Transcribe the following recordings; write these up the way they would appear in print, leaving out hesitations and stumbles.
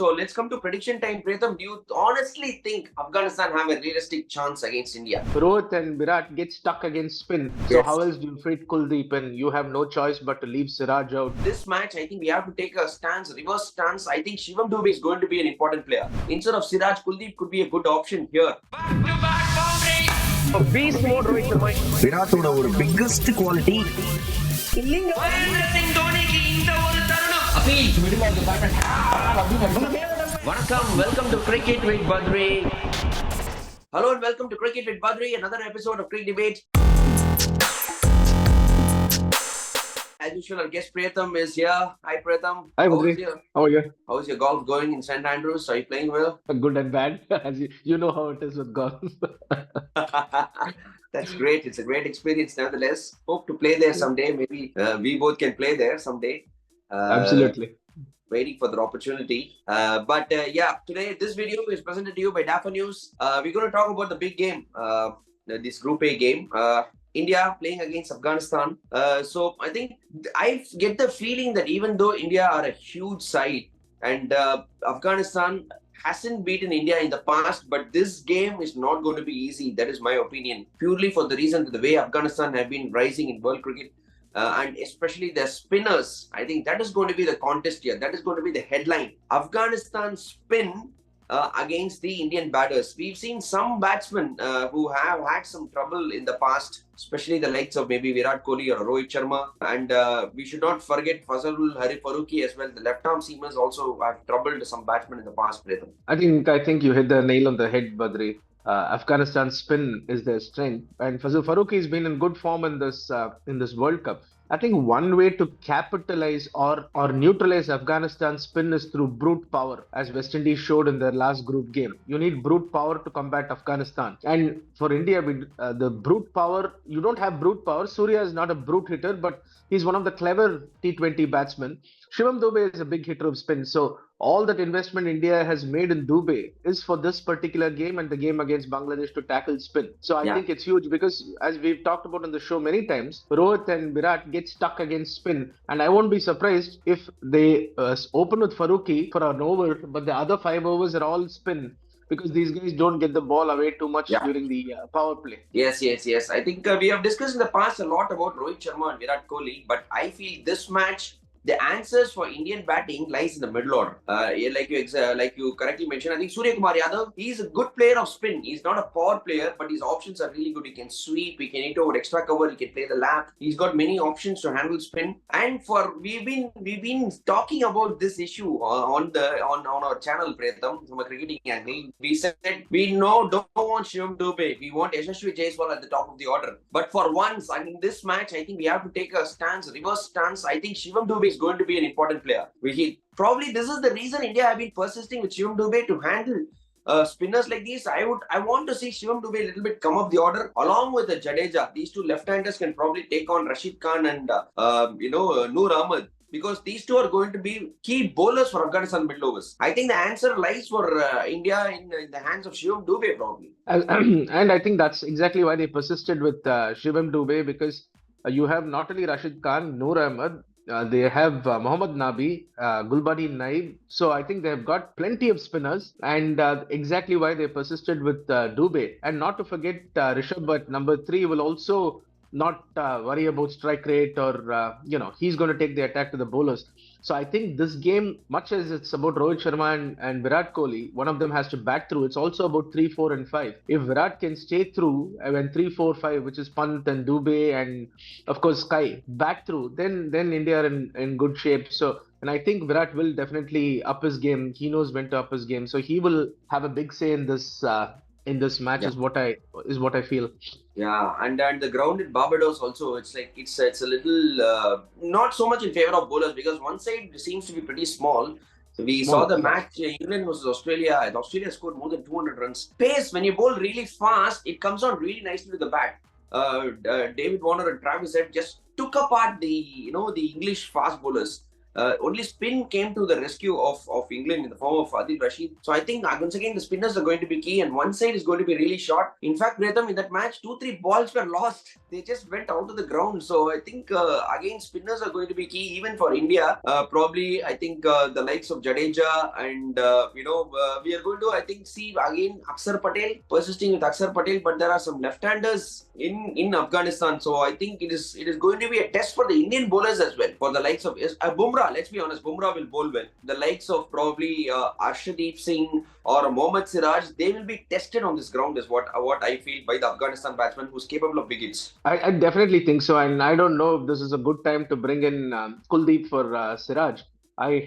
So let's come to prediction time. Pratham, do you honestly think Afghanistan have a realistic chance against India? Rohit and Virat get stuck against spin. So Yes. how else do you fit Kuldeep and you have no choice but to leave Siraj out? This match, I think we have to take a stance, reverse stance. I think Shivam Dube is going to be an important player. Instead of Siraj, Kuldeep could be a good option here. beast mode Rohit Sharma. விராட்டோட ஒரு biggest quality Welcome to Cric It with Badri. Hello and welcome to Cric It with Badri, another episode of Cric Debate. As usual, our guest Pratham is here. Hi Pratham. Hi Badri. How are you? How's your golf going in St. Andrews? Are you playing well? Good and bad. As you know how it is with golf. That's great. It's a great experience nevertheless. Hope to play there someday. Maybe we both can play there someday. Absolutely. Waiting for the opportunity. Yeah, today this video is presented to you by DIVO News. We're going to talk about the big game, this Group A game. India playing against Afghanistan. So I think I get the feeling that even though India are a huge side and Afghanistan hasn't beaten India in the past, but this game is not going to be easy. That is my opinion. Purely for the reason that the way Afghanistan have been rising in world cricket. And especially their spinners. I think that is going to be the contest here. That is going to be the headline. Afghanistan spin against the Indian batters. We've seen some batsmen who have had some trouble in the past, especially the likes of maybe Virat Kohli or Rohit Sharma. And we should not forget Fazlul Faruqi as well. The left-arm seamers also have troubled some batsmen in the past, Pratham. I think you hit the nail on the head, Badri. Afghanistan spin is their strength, and Fazlul Faruqi has been in good form in this World Cup. I think one way to capitalize or neutralize Afghanistan spin is through brute power, as West Indies showed in their last group game. You need brute power to combat Afghanistan. And for India, the brute power, you don't have brute power. Surya is not a brute hitter, but he's one of the clever T20 batsmen. Shivam Dube is a big hitter of spin. So all that investment India has made in Dube is for this particular game and the game against Bangladesh to tackle spin. So I think it's huge because, as we've talked about on the show many times, Rohit and Virat get stuck against spin. And I won't be surprised if they open with Faruqi for an over, but the other 5 overs are all spin, because these guys don't get the ball away too much during the power play. Yes. I think we have discussed in the past a lot about Rohit Sharma and Virat Kohli, but I feel this match, the answers for Indian batting lies in the middle order. Like you correctly mentioned, I think Surya Kumar Yadav, he's a good player of spin. He's not a power player, but his options are really good. He can sweep, he can hit over extra cover, he can play the lap. He's got many options to handle spin. And we've been talking about this issue on our channel, Pratham, from a cricketing angle. We said don't want Shivam Dube. We want Yashasvi Jaiswal at the top of the order. But for once, I mean, this match, I think we have to take a stance, reverse stance. I think Shivam Dube is going to be an important player. Probably this is the reason India have been persisting with Shivam Dube to handle spinners like these. I want to see Shivam Dube a little bit come up the order along with the Jadeja. These two left-handers can probably take on Rashid Khan and Noor Ahmed, because these two are going to be key bowlers for Afghanistan middle overs. I think the answer lies for India in the hands of Shivam Dube probably. And I think that's exactly why they persisted with Shivam Dube, because you have not only Rashid Khan, Noor Ahmed, they have Mohammad Nabi, Gulbadi Naib. So I think they've got plenty of spinners, and exactly why they persisted with Dube. And not to forget Rishabh at number 3 will also not worry about strike rate or, he's going to take the attack to the bowlers. So I think this game, much as it's about Rohit Sharma and Virat Kohli, one of them has to bat through. It's also about 3, 4 and 5. If Virat can stay through when 3, 4, 5, which is Pant and Dube and of course Sky, bat through, then India are in good shape. So, and I think Virat will definitely up his game. He knows when to up his game. So he will have a big say in this match, is what I feel. Yeah, and the ground in Barbados also, it's a little not so much in favor of bowlers, because one side seems to be pretty small. So we saw the match England versus Australia, and Australia scored more than 200 runs. Pace, when you bowl really fast, it comes on really nicely to the bat. David Warner and Travis Head just took apart the English fast bowlers. only spin came to the rescue of England in the form of Adil Rashid. So I think once again the spinners are going to be key, and one side is going to be really short. In fact, Pratham, in that match, 2-3 balls were lost. They just went out of the ground. So I think again spinners are going to be key even for India. Probably I think the likes of Jadeja and we are going to I think see again Akshar Patel, persisting with Akshar Patel, but there are some left-handers in Afghanistan. So I think it is going to be a test for the Indian bowlers as well. For the likes of Bumrah, let's be honest, Bumrah will bowl well. The likes of probably Arshdeep Singh or Mohammad Siraj, they will be tested on this ground, is what I feel, by the Afghanistan batsman who's capable of big hits. I definitely think so, and I don't know if this is a good time to bring in Kuldeep for Siraj. I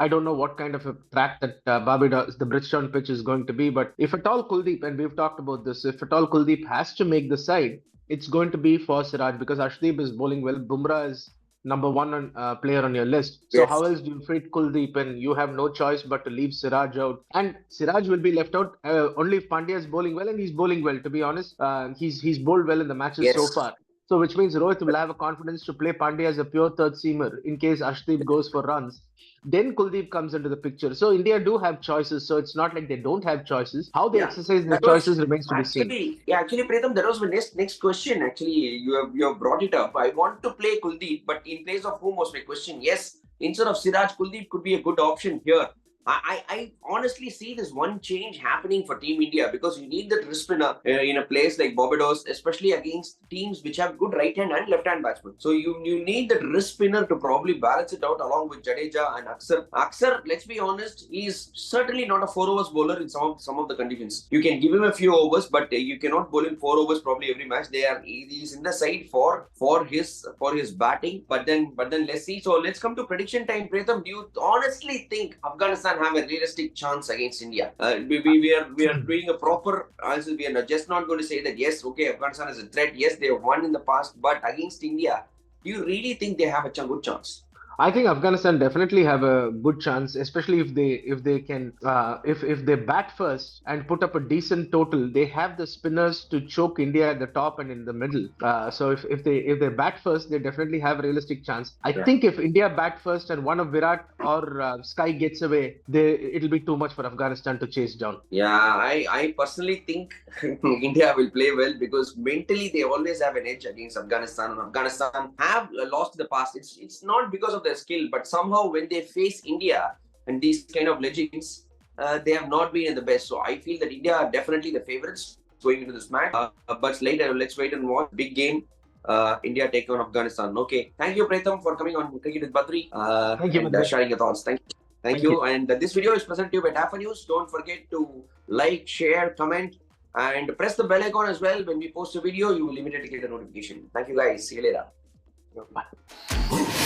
don't know what kind of a track that Barbados, the Bridgestone pitch is going to be, but if at all Kuldeep, and we've talked about this, if at all Kuldeep has to make the side, it's going to be for Siraj because Arshdeep is bowling well. Bumrah is number one player on your list. So Yes. how else do you treat Kuldeep, and you have no choice but to leave Siraj out? And Siraj will be left out only if Pandya is bowling well, and he's bowling well. To be honest, he's bowled well in the matches Yes. so far. So which means Rohit will have a confidence to play Pandya as a pure third seamer in case Arshdeep goes for runs. Then Kuldeep comes into the picture. So India do have choices. So it's not like they don't have choices. How they exercise their choices remains to be seen. Actually, Pratham, that was my next question. Actually, you have brought it up. I want to play Kuldeep, but in place of whom was my question? Yes, instead of Siraj, Kuldeep could be a good option here. I honestly see this one change happening for Team India because you need that wrist spinner in a place like Barbados, especially against teams which have good right hand and left hand batsmen. So you need that wrist spinner to probably balance it out along with Jadeja and Akshar. Akshar, let's be honest, is certainly not a 4 overs bowler in some of the conditions. You can give him a few overs, but you cannot bowl him 4 overs probably every match. He's in the side for his batting. But then let's see. So let's come to prediction time. Pratham, do you honestly think Afghanistan have a realistic chance against India? We are doing a proper answer. We are just not going to say that yes, okay, Afghanistan is a threat. Yes, they have won in the past, but against India, do you really think they have a good chance? I think Afghanistan definitely have a good chance, especially if they can if they bat first and put up a decent total. They have the spinners to choke India at the top and in the middle. So if they bat first, they definitely have a realistic chance. I think if India bat first and one of Virat or Sky gets away, it'll be too much for Afghanistan to chase down. Yeah, I personally think India will play well because mentally they always have an edge against Afghanistan. And Afghanistan have lost in the past. It's not because of their skill, but somehow when they face India and these kind of legends, they have not been in the best. So I feel that India are definitely the favorites going into this match. But later, let's wait and watch. Big game. India take on Afghanistan. Okay. Thank you, Pratham, for coming on Cricket with Badri. Thank you, and sharing your thoughts. Thank you. And this video is presented to you by DIVO News. Don't forget to like, share, comment, and press the bell icon as well. When we post a video, you will immediately get a notification. Thank you, guys. See you later. Bye.